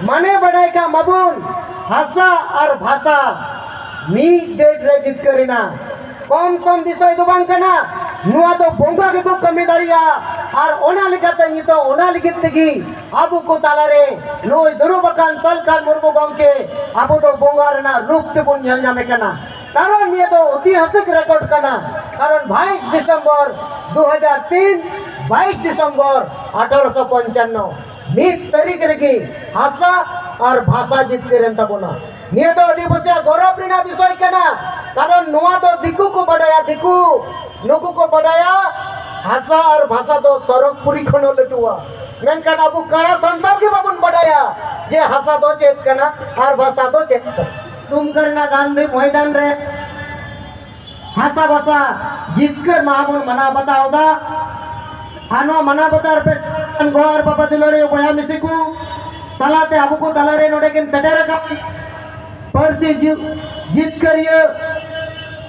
माने बड़ाई का मबुन हासा और भाषा मीट डेट रे जितकरिना कम सम विषय दो बांग कना नुआ तो बोंगा के को कमी दाड़िया और ओना लिखते नि तो ओना लिखित तेगी आबू को तालारे नोय दुरु बकान सलकान मुर्मु गमके आबू तो बोंगा रेना रूप ते बुन नेल नामे कना कारण ये तो ऐतिहासिक रिकॉर्ड कना कारण 22 दिसंबर 2003 22 दिसंबर 1895 मीट तारीख रेगी हासा और भाषा जितकरेन तबोना निये तो आदिवासी गौरव रेना विषय कना कारण नुआ तो दिकू को बढ़ाया दिकू नुकू को बढ़ाया भाषा और भाषा तो सरकपुरी खनो लटुआ मेनकान आबू कड़ा संतान के बाबुन बढ़ाया जे भाषा तो चेत कना और भाषा तो चेत तुम करना गांधी मैदान रे भाषा भाषा जितकर माबुन मना बताओ दा आनो मना बतार पे गोर बाबा दिलोड़े बया मिसिकू सलाते आबू को दलारे नोडे केन सेटेर का परसी जीत करिए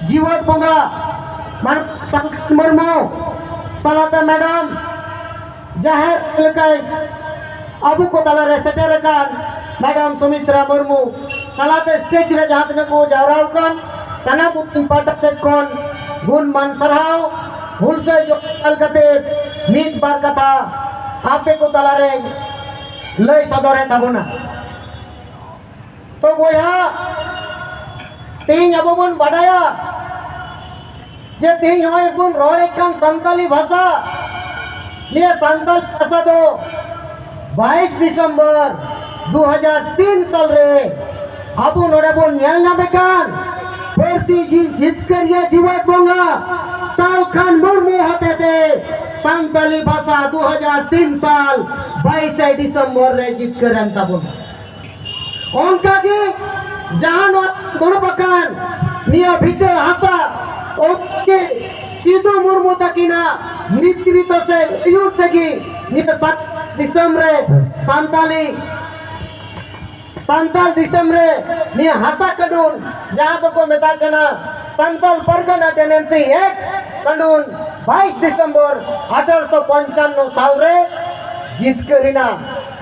जीवत बोंगा मन मरमो सलाते मैडम जाहिर लकाय आबू को दलारे सेटेर का मैडम सुमित्रा मुर्मू सलाते स्टेज रे जहां तने को जावराव कान सना बुत्ती पाटक से कोन गुण मान सरहाव भूल से जो कलकते मीट बार कथा आपे को दलारे लय सदरे तबुना तो वो यहाँ तीन अब बुन बढ़ाया जे तीन होए बुन रोड़े कम संताली भाषा ये संताल भाषा दो 22 दिसंबर 2003 साल रे अबू नोड़े बुन न्याल ना बेकान परसी जी जित कर ये जीवत बोंगा साल खान मुर्मू होते थे संताली भाषा 2003 साल 22 दिसंबर रे जित कर अंता बुन उनका की जहान दुर्बकान निया भीतर हासा ओके सीधो मुर्मू तकिना नेतृत्व से यूथ तकी निया 7 दिसंबर संताल दिसंबर निया हासा कड़ून जहां तो को मेता कना संताल परगना टेनेंसी एक्ट कड़ून 22 दिसंबर 1895 साल रे जीत करिना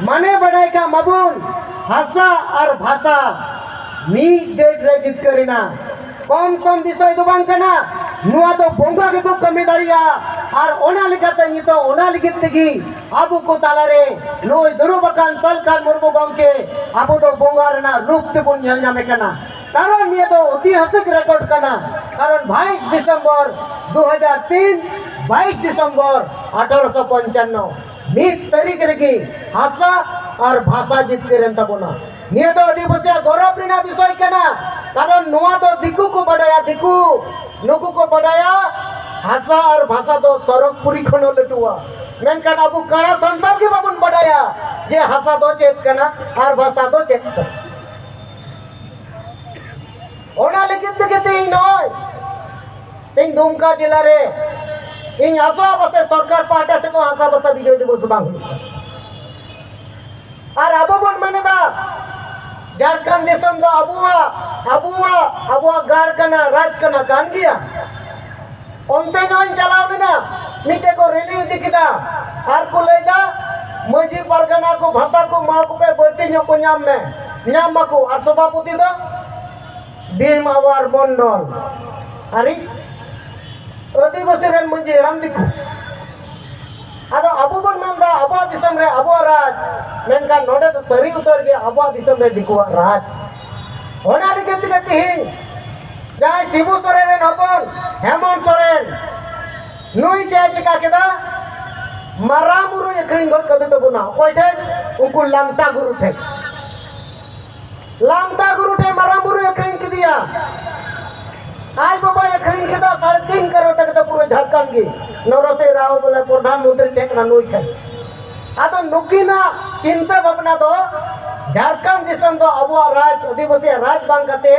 माने बड़ाई का मबुन हासा और भाषा मीट डेट रे जित करिना कम सम विषय दो बांग कना नुआ तो बोंगा के को कमी दाड़िया और ओना लिखते नि तो ओना लिखित तेगी आबू को तालारे नोय दुरु बकान सलकान मुर्मु गमके आबू तो बोंगा रेना रूप ते बुन नेल नामे कना कारण ये तो ऐतिहासिक रिकॉर्ड कना कारण 22 दिसंबर 2003 22 दिसंबर 1895 मीट तारीख रेगी हासा और भाषा जित करेन तबोना निये तो आदिवासी गौरव रेना विषय कना कारण नुआ तो दिकू को बढ़ाया दिकू नुकू को बढ़ाया भाषा और भाषा तो सरकपुरी खनो लटुआ मेनकान आबू कड़ा संतान के बाबुन बढ़ाया जे भाषा तो चेत कना और भाषा तो चेत ओना लेकिन ते केते नय तीन दुमका जिला रे इन आशा बसे सरकार पार्टी से को आशा बसा विजय दिवस बांग और अब बन माने दा झारखंड देशम दो अबुआ गाड़ कना राज कना कान गया ओनते जोन चलाव ना मिटे को रैली दिखदा आर को लेदा मजी परगना को भाता को मा को पे बढ़ती नो को नाम मको और सभापति दो भीम आवार मंडल अरे आदिवासी रेन मजी राम दिकू आदो अबू बन मानदा अबा दिसम रे अबो राज मेनका नोडे तो सरी उतर के अबा दिसम रे दिकू राज ओना लिखते कहते हैं जाय शिबू सोरेन हपन हेमंत सोरेन नुई चे चिका केदा मारामुरु एकरिंग गल कदे तो बुना ओय थे उनको लांगटा गुरु थे मारामुरु एकरिंग के दिया आज बाबा एकरिंग के दा 3.5 करोड़ टका तो पूरे झारखंड की नरसे राव बोले प्रधानमंत्री टेकना नुई थे आदो नुकिना चिंता भावना दो झारखंड दिसम दो अबुआ राज आदिवासी राज बांग कते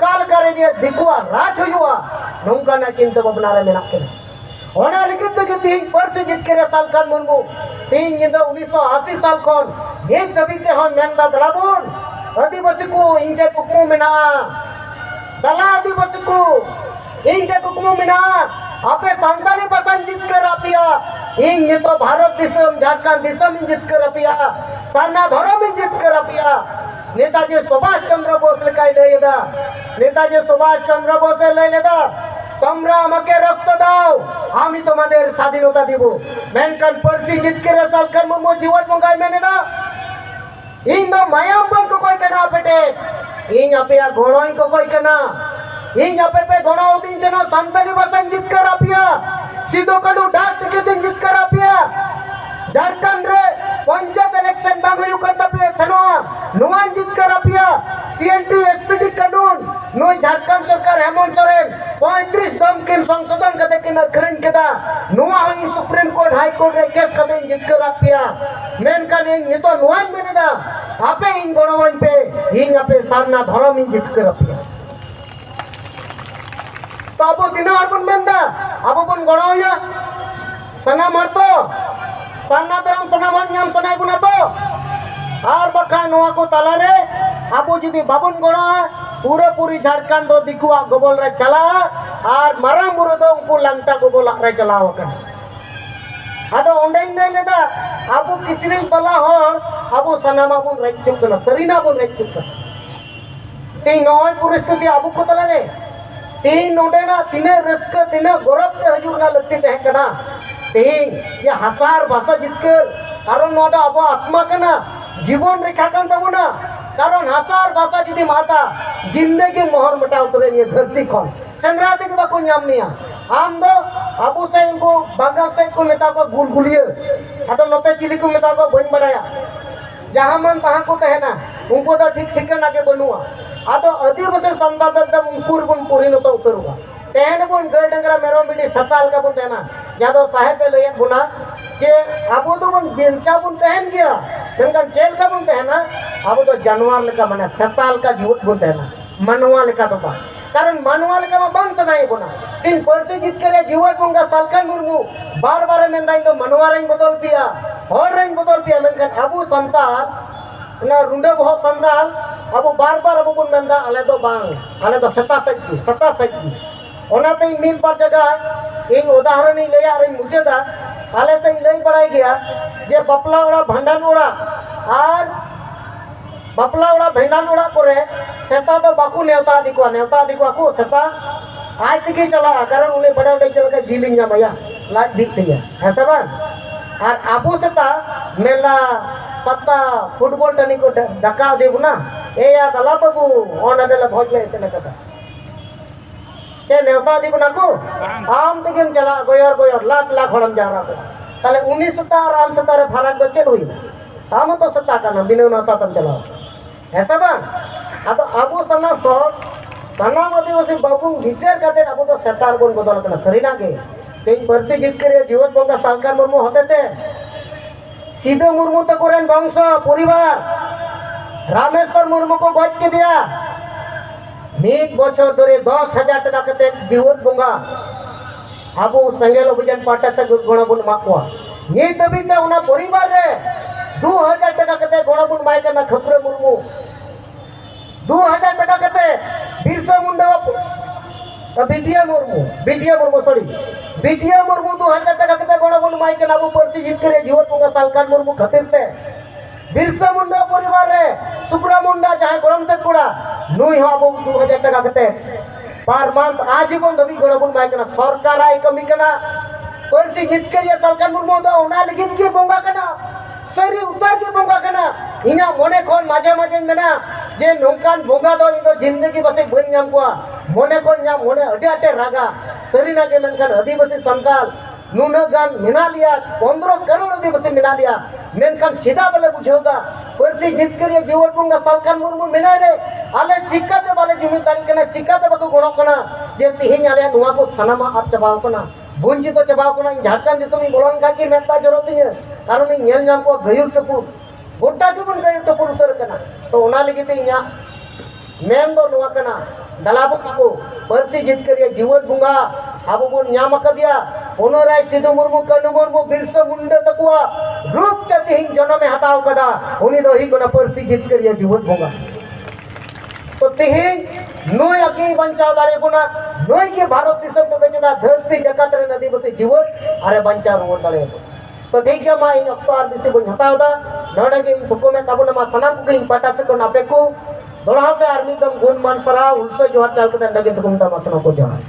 काल करे दिया दिकुआ राज हुआ नौका ना चिंता भावना रे मेना के ओना लिखित के तीन वर्ष जित के साल खान मुर्मू सिंह जिंदा 1980 साल कोन एक कभी के हम मेनदा दलाबुन आदिवासी को इनके कुकमु मेना दला आदिवासी को इनके कुकमु मेना आपे संतानी पसंद जित कर अपिया इन ये तो भारत दिसम झारखंड दिसम जित कर अपिया साना धर्म जित कर पिया नेताजी सुभाष चंद्र बोस लेकाय लई लेदा नेताजी सुभाष चंद्र बोसे लई लेदा তোমরা আমাকে রক্ত দাও আমি তোমাদের স্বাধীনতা দিব মেনকান পার্সি জিতকেরে সালকান মুর্মু জীবন বঙ্গাই মেনে না ᱤᱧ ᱫᱚ ᱢᱟᱭᱟᱢ ᱵᱟᱹᱧ ᱠᱚᱠᱚᱭ ᱠᱟᱱᱟ ᱟᱯᱮᱴᱮ ᱤᱧ ᱟᱯᱮᱭᱟᱜ ᱜᱚᱲᱚᱧ ᱠᱚᱠᱚᱭ ᱠᱟᱱᱟ ᱤᱧ ᱟᱯᱮ ᱯᱮ ᱜᱚᱲᱚ ᱟᱹᱫᱤᱧ ᱠᱟᱱᱟ ᱥᱟᱱᱛᱟᱲᱤ ᱵᱷᱟᱥᱟᱧ ᱡᱤᱛᱠᱟᱹᱨ ᱟᱯᱮᱭᱟ ᱥᱤᱫᱩ ᱠᱟᱹᱱᱦᱩ ᱰᱟᱠ ᱴᱤᱠᱤᱴᱤᱧ ᱡᱤᱛᱠᱟᱹᱨ ᱟᱯᱮᱭᱟ ᱡᱷᱟᱲᱠᱷᱚᱸᱰ ᱨᱮ ᱯᱚᱧᱪᱟᱭᱮᱛ ᱤᱞᱮᱠᱥᱚᱱ ᱵᱟᱝ ᱦᱩᱭᱩᱜ ᱠᱟᱱ ᱛᱟᱯᱮᱭᱟ ᱛᱷᱟᱱᱚᱣᱟ ᱱᱚᱣᱟᱧ ᱡᱤᱛᱠᱟᱹᱨ ᱟᱯᱮᱭᱟ CNT SPT कानून नुई झारखंड सरकार हेमंत सोरेन 35 दम किन संशोधन कते किन अखरिन केदा नुआ हुई सुप्रीम कोर्ट हाई कोर्ट रे केस कते जितकर आपिया मेन का इन नितो नुआन मेनेदा आपे इन गणवन पे इन आपे सामना धर्म इन जितकर आपिया तो अब दिना अर्पण मेंदा अब बन गणोया सना मरतो सामना धर्म सना मन नाम सनाय गुना तो और बखा नुआ को ताला रे आबो जुदी बाबन गणा पूरा पूरी झारखंड दो दिकुआ गोबल रे चला और माराम बुरो दो उनको लंगटा गोबल रे चलाव कन आदो ओंडे नै लेदा आबो किचरी बला होर आबो सनामा बुन रेचुक कना सरीना बुन रेचुक कना ते नय परिस्थिति आबो को तला रे ते नोडे ना तिने रस्क तिने गौरव ते हजुर ना लगती ते कना ते ये हजार भाषा जितकर कारण नोदा आबो आत्मा कना जीवन रेखा कन तबना कारण हजार भाषा जुदी माता जिंदगी मोहर मटाव तोरे ये धरती खन सेंद्रा दिक बाको ᱧᱟᱢ आम दो आबो से इनको बांगाल से को मेता को गुलगुलिया आतो नते चिली को मेता को बन बड़ाया जहां मन तहां को कहना उनको तो ठीक ठिकाना के बनुआ आतो आदिवासी संतान एकदम उनकुर बन परिणत उतरुगा तेहन बन गाय डंगरा मेरम बिडी सताल का बन कहना यादव साहेब के लयन बुना जे आबो तो बन बेंचा बन कहन गया मेनकान जेल का बन कहना आबो तो जानवर लेका माने सताल का जीवन बन कहना मनवा लेका तो बा कारण मनवा लेका मा बंद नहीं बना तीन परसे जीत करे जीवन बंगा सालकान मुर्मू बार बार मेंदाइन तो मनवा रेन बदल पिया और रेन बदल पिया मेनकान आबो संताल ना रुंडे बहुत संताल आबो बार बार आबो बन मेंदा आले तो बांग आले तो सता सच्ची ओनाते मिल पर जगह इन उदाहरण ही ले और मुझे दा आले से लई पड़ाई गया जे बपला ओड़ा भंडान ओड़ा और बपला ओड़ा भंडान ओड़ा करे सेता तो बाकू नेवता दिको को सेता आज तक चला कारण उन्हें बड़े बड़े चल के जीलिंग जा भैया लाज दिख दिया है सब और आबू सेता मेला पत्ता फुटबॉल टनी को डका देबू ना ए या दला बाबू ओना देला भोजले से कथा चे नेवता दी बना को आम तक चला गोयर लाख लाख हड़म जा रहा ताले 19 सत्ता और आम सत्ता रे फरक बचे हुई आम तो सत्ता का बिना नता तम चला ऐसा बा अब आबो सना तो सना आदिवासी बाबू विचार करते अब तो सत्तार बन बदल करना सरीना के तीन परसे जीत करे जीवन बंगा सालकार मुर्मू होते थे सीधे मुर्मू तकोरेन वंश परिवार रामेश्वर मुर्मू को गज के दिया मीट बछर धरे 10,000 टाका कते जीवन बंगा आबो संगेल अभियान पाटा से गणबुन माकवा ये दबी ते उना परिवार रे 2,000 टाका कते गणबुन माय कना खपरे मुर्मू 2,000 टाका कते बिरसा मुंडा बिटिया मुर्मू सॉरी बिटिया मुर्मू 2,000 टाका कते गणबुन माय कना आबो परसी जीत करे जीवन बंगा सालकान मुर्मू खातिर ते बिरसा मुंडा परिवार रे सुब्रा मुंडा जहां गरम ते कोड़ा नुई हो अब 2,000 टाका कते पर मंथ आजीवन दबी गणबुन माय कना सरकार आई कमी कना परसी जीत के सालकान मुर्मू दा ओना लगित के बोंगा कना सरी उतार के बोंगा कना इना मोने कोन माजे माजे मेना जे नोंकान बोंगा दो इन जिंदगी बसे बन नाम को मोने कोन नाम मोने अडे अटे रागा सरी ना के मेनकान आदिवासी संताल नुना गान मिना लिया 15 करोड़ आदिवासी मिना लिया मेनकान चिदा बले बुझोगा परसी जीत के जीवन बंगा सालकान मुर्मू मिना रे आले चिकाते बाले जिम्मेदारी कना चिकाते बको गणो कना जे तिहिन आले नुआ को सनामा आप चबाव कना बुंजी तो चबाव कना झारखंड दिसम बोलन का की मेता जरूरत है कारण नेल नाम को गयुर टपू गोटा के बन गयुर टपू उतर कना तो ओना लगी ते इया मेन दो नुआ कना दलाबो को परसी जीत कर जीवन बंगा आबो बन नाम का दिया ओनोराय सिद्धू मुर्मू कनु मुर्मू बिरसा मुंडा तकवा रूप ते तिहिन जन्म हताव कदा उनी दो ही कोना परसी जीत कर जीवन बंगा तो तिहिन नोय अकी बंचाव दाड़े गुना नोय के भारत दिसम तो बेचना धरती जगत रे नदी बसे जीवन अरे बंचा रोड दाड़े तो ठीक है मा इन अक्तो आर बिसे बन हताव दा नोडे के इन थुको में ताबो नमा सनाम को इन पाटा से को नापे को दोड़ाते आर्मी दम गुण मान सरा उल्सो जोहार चाल के दंडा के तुकुम ता मसनो को जोहार।